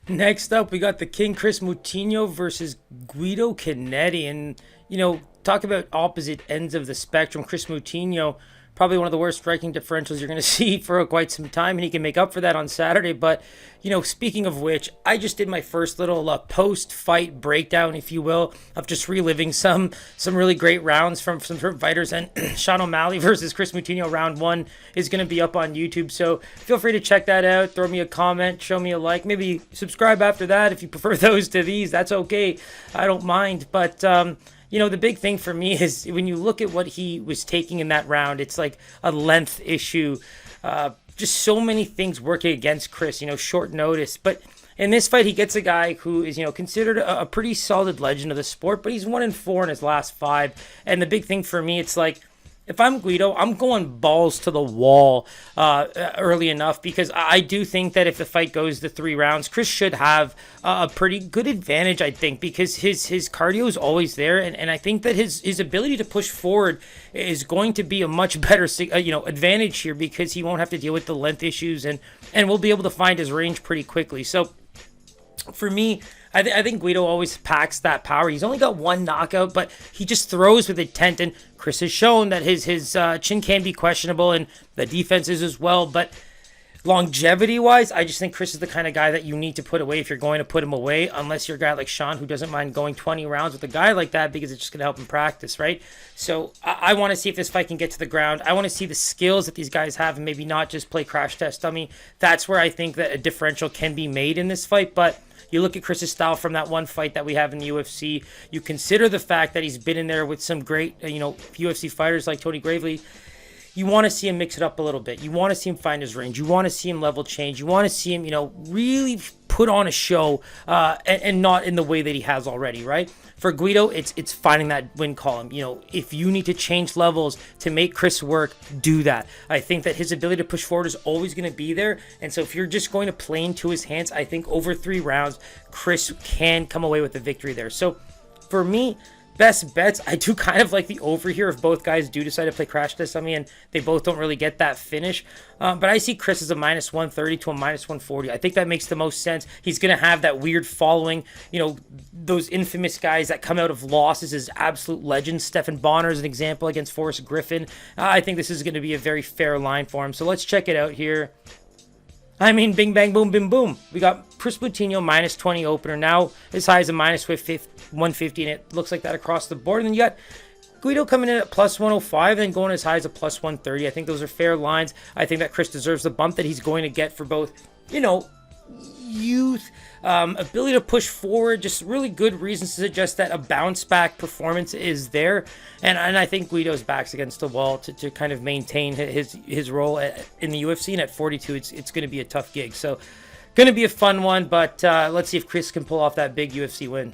Next up, we got the King Kris Moutinho versus Guido Cannetti. And, talk about opposite ends of the spectrum. Kris Moutinho, probably one of the worst striking differentials you're going to see for quite some time, and he can make up for that on Saturday. But, speaking of which, I just did my first little post-fight breakdown, if you will, of just reliving some really great rounds from some fighters. And Sean O'Malley versus Kris Moutinho round one is going to be up on YouTube. So feel free to check that out. Throw me a comment, show me a like, maybe subscribe after that if you prefer those to these. That's okay. I don't mind. But the big thing for me is when you look at what he was taking in that round, it's like a length issue. Just so many things working against Kris, short notice. But in this fight, he gets a guy who is, considered a pretty solid legend of the sport, but he's 1-4 in his last 5. And the big thing for me, it's like, if I'm Guido, I'm going balls to the wall early enough, because I do think that if the fight goes to 3 rounds, Kris should have a pretty good advantage, I think, because his cardio is always there. And I think that his ability to push forward is going to be a much better, advantage here, because he won't have to deal with the length issues, and we'll be able to find his range pretty quickly. So for me, I think Guido always packs that power. He's only got 1 knockout, but he just throws with intent. And Kris has shown that his chin can be questionable, and the defense is as well. But longevity-wise, I just think Kris is the kind of guy that you need to put away if you're going to put him away, unless you're a guy like Sean who doesn't mind going 20 rounds with a guy like that, because it's just going to help him practice, right? So I want to see if this fight can get to the ground. I want to see the skills that these guys have, and maybe not just play crash test dummy. That's where I think that a differential can be made in this fight. But you look at Kris's style from that one fight that we have in the UFC. You consider the fact that he's been in there with some great, UFC fighters like Tony Gravely. You want to see him mix it up a little bit. You want to see him find his range. You want to see him level change. You want to see him, really put on a show, and not in the way that he has already, right? For Guido, it's finding that win column. If you need to change levels to make Kris work, do that. I think that his ability to push forward is always going to be there. And so if you're just going to play into his hands, I think over 3 rounds, Kris can come away with the victory there. So for me, best bets, I do kind of like the over here if both guys do decide to play crash test on me and they both don't really get that finish. But I see Kris as a -130 to a -140. I think that makes the most sense. He's going to have that weird following, those infamous guys that come out of losses as absolute legends. Stephan Bonner is an example against Forrest Griffin. I think this is going to be a very fair line for him. So let's check it out here. Bing, bang, boom, bim, boom. We got Kris Moutinho -20 opener. Now as high as a -150, and it looks like that across the board. And then you got Guido coming in at +105, and then going as high as a +130. I think those are fair lines. I think that Kris deserves the bump that he's going to get for both, youth, ability to push forward, just really good reasons to suggest that a bounce back performance is there. And I think Guido's back's against the wall to kind of maintain his role in the UFC. And at 42, it's going to be a tough gig. So going to be a fun one, but let's see if Kris can pull off that big UFC win.